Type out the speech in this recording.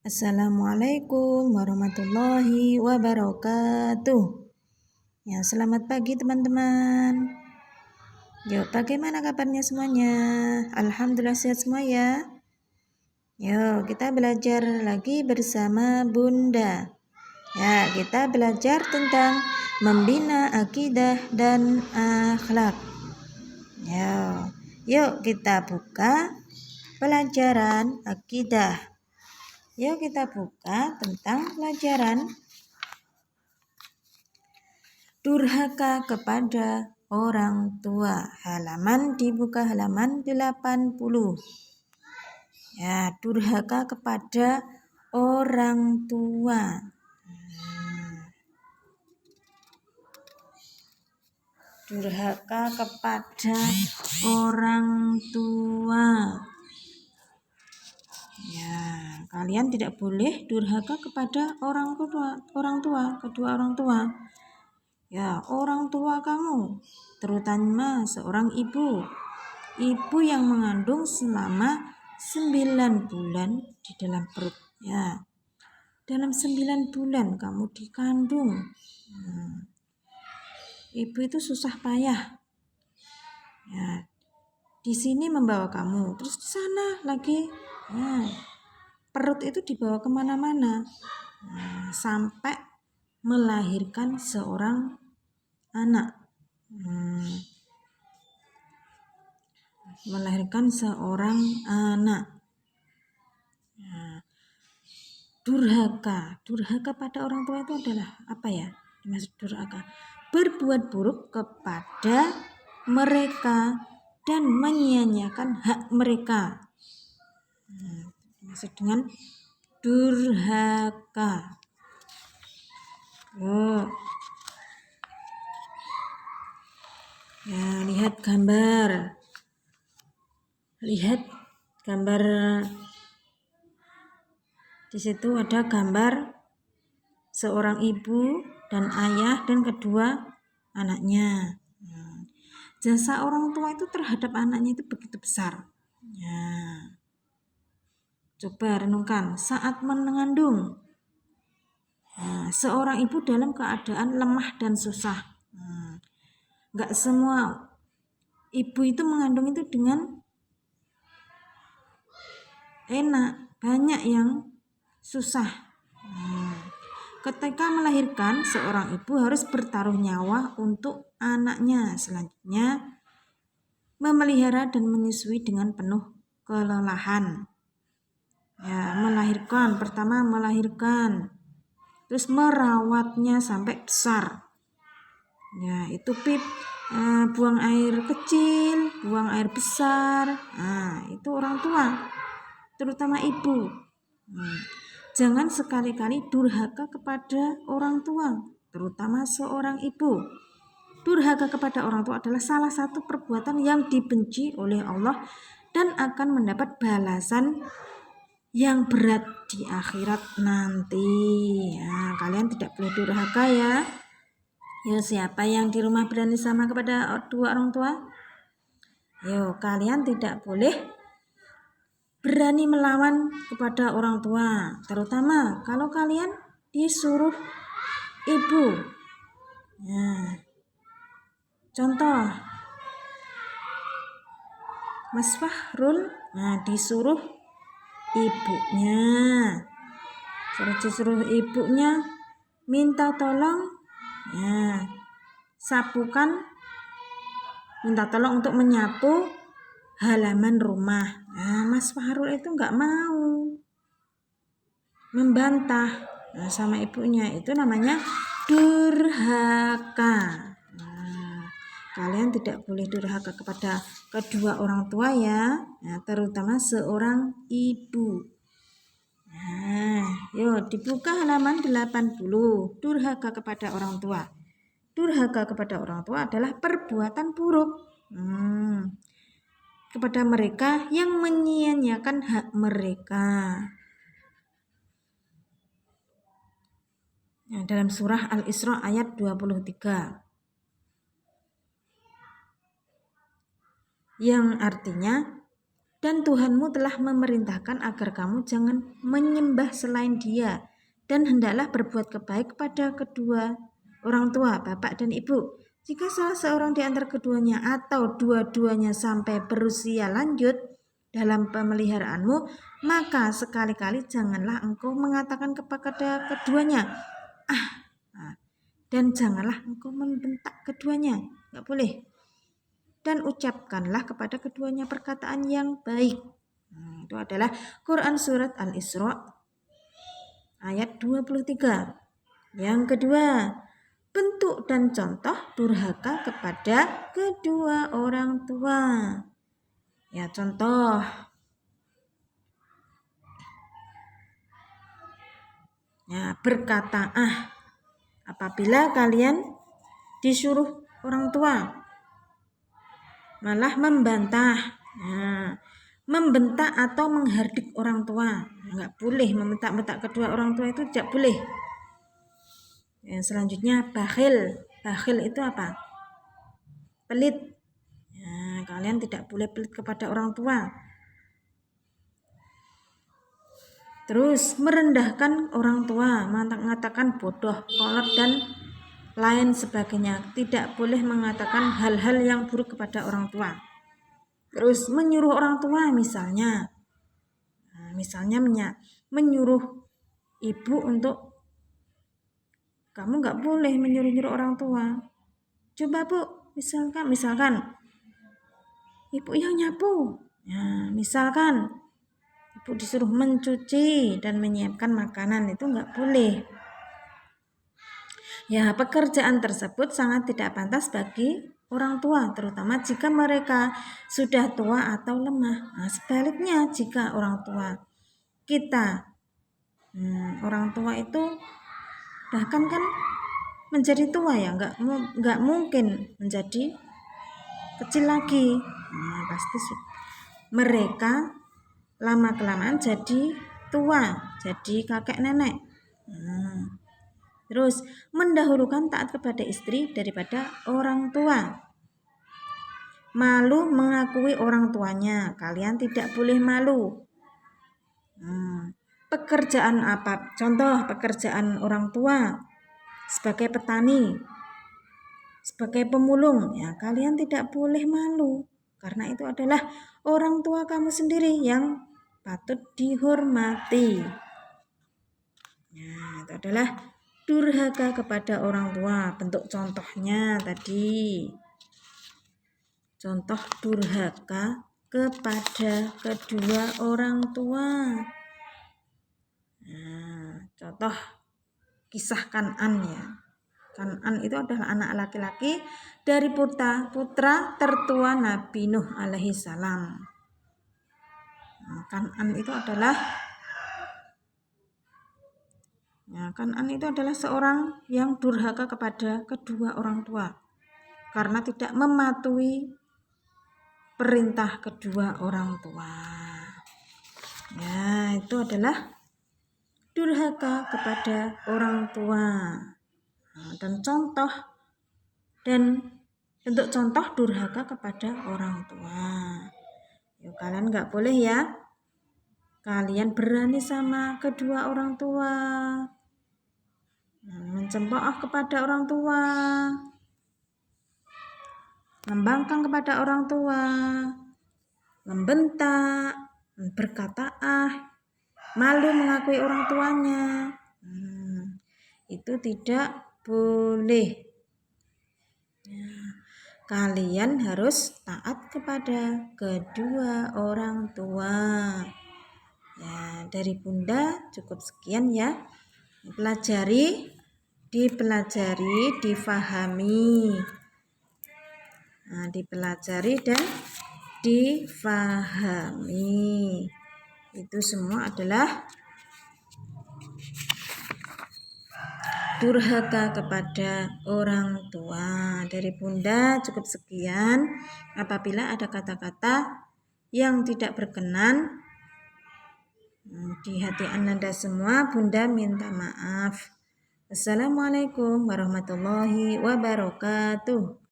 Assalamualaikum warahmatullahi wabarakatuh. Ya, selamat pagi teman-teman. Yuk, bagaimana kabarnya semuanya? Alhamdulillah sehat semua ya. Yuk, kita belajar lagi bersama Bunda. Ya, kita belajar tentang membina akidah dan akhlak. Yuk kita buka pelajaran akidah. Yuk kita buka tentang pelajaran durhaka kepada orang tua. Dibuka halaman 80. Ya, durhaka kepada orang tua. Durhaka kepada orang tua. Ya, kalian tidak boleh durhaka kepada kedua orang tua. Ya, orang tua kamu, terutama seorang ibu yang mengandung selama 9 bulan di dalam perut. Ya, dalam 9 bulan kamu dikandung. Ibu itu susah payah. Ya, di sini membawa kamu, terus di sana lagi. Ya, perut itu dibawa kemana-mana. Sampai melahirkan seorang anak. Melahirkan seorang anak. Durhaka pada orang tua itu adalah apa ya? Dimaksud durhaka, berbuat buruk kepada mereka dan menyia-nyiakan hak mereka. Dimaksud dengan durhaka. Ya, lihat gambar. Di situ ada gambar seorang ibu dan ayah dan kedua anaknya. Jasa orang tua itu terhadap anaknya itu begitu besar. Ya. Coba renungkan saat mengandung. Seorang ibu dalam keadaan lemah dan susah. Enggak semua ibu itu mengandung itu dengan enak, banyak yang susah. Ketika melahirkan, seorang ibu harus bertaruh nyawa untuk anaknya. Selanjutnya, memelihara dan menyusui dengan penuh kelelahan. Ya, pertama melahirkan, terus merawatnya sampai besar. Ya, itu buang air kecil, buang air besar. Itu orang tua, terutama ibu. Jangan sekali-kali durhaka kepada orang tua, terutama seorang ibu. Durhaka kepada orang tua adalah salah satu perbuatan yang dibenci oleh Allah dan akan mendapat balasan yang berat di akhirat nanti. Ya, kalian tidak boleh durhaka ya. Ya, siapa yang di rumah berani sama kepada dua orang tua? Yo, kalian tidak boleh berani melawan kepada orang tua, terutama kalau kalian disuruh ibu. Contoh, Mas Fahrul disuruh ibunya minta tolong minta tolong untuk menyapu halaman rumah. Mas Fahrul itu enggak mau, membantah sama ibunya. Itu namanya durhaka. Kalian tidak boleh durhaka kepada kedua orang tua ya, terutama seorang ibu. Yuk dibuka halaman 80. Durhaka kepada orang tua. Durhaka kepada orang tua adalah perbuatan buruk kepada mereka yang menyia-nyiakan hak mereka. Dalam surah Al-Isra ayat 23. Yang artinya, Dan Tuhanmu telah memerintahkan agar kamu jangan menyembah selain Dia, dan hendaklah berbuat kebaik kepada kedua orang tua, bapak dan ibu. Jika salah seorang di antara keduanya atau dua-duanya sampai berusia lanjut dalam pemeliharaanmu, maka sekali-kali janganlah engkau mengatakan kepada keduanya, dan janganlah engkau membentak keduanya. Enggak boleh. Dan ucapkanlah kepada keduanya perkataan yang baik. Itu adalah Quran Surat Al-Isra ayat 23. Yang kedua, bentuk dan contoh durhaka kepada kedua orang tua. Ya, contoh. Ya, berkata apabila kalian disuruh orang tua, malah membantah, membentak atau menghardik orang tua. Enggak boleh membentak-bentak kedua orang tua, itu tidak boleh. Yang selanjutnya bakhil. Bakhil itu apa? Pelit. Kalian tidak boleh pelit kepada orang tua. Terus merendahkan orang tua, mengatakan bodoh, kolot dan lain sebagainya. Tidak boleh mengatakan hal-hal yang buruk kepada orang tua. Terus menyuruh orang tua misalnya menyuruh ibu untuk, kamu nggak boleh menyuruh-nyuruh orang tua. Coba bu, misalkan ibu yang nyapu. Misalkan ibu disuruh mencuci dan menyiapkan makanan, itu nggak boleh. Ya, pekerjaan tersebut sangat tidak pantas bagi orang tua, terutama jika mereka sudah tua atau lemah. Sebaliknya, jika orang tua kita, orang tua itu bahkan kan menjadi tua ya, nggak mungkin menjadi kecil lagi. Pasti mereka lama kelamaan jadi tua, jadi kakek nenek. Terus mendahulukan taat kepada istri daripada orang tua. Malu mengakui orang tuanya, kalian tidak boleh malu. Pekerjaan apa? Contoh pekerjaan orang tua sebagai petani, sebagai pemulung, ya kalian tidak boleh malu, karena itu adalah orang tua kamu sendiri yang patut dihormati. Itu adalah durhaka kepada orang tua. Bentuk contohnya tadi, contoh durhaka kepada kedua orang tua. Contoh kisah Kan'an ya. Kan'an itu adalah anak laki-laki dari putra tertua Nabi Nuh alaihi salam. Kan'an itu adalah seorang yang durhaka kepada kedua orang tua karena tidak mematuhi perintah kedua orang tua. Ya, itu adalah durhaka kepada orang tua. Dan bentuk contoh durhaka kepada orang tua. Kalian nggak boleh ya. Kalian berani sama kedua orang tua, mencemooh kepada orang tua, membangkang kepada orang tua, membentak, berkata malu mengakui orang tuanya. Itu tidak boleh. Kalian harus taat kepada kedua orang tua. Ya, dari Bunda cukup sekian ya. Dipelajari, difahami. Dipelajari dan difahami. Itu semua adalah durhaka kepada orang tua. Dari Bunda cukup sekian. Apabila ada kata-kata yang tidak berkenan di hati Anda semua, Bunda minta maaf. Assalamualaikum warahmatullahi wabarakatuh.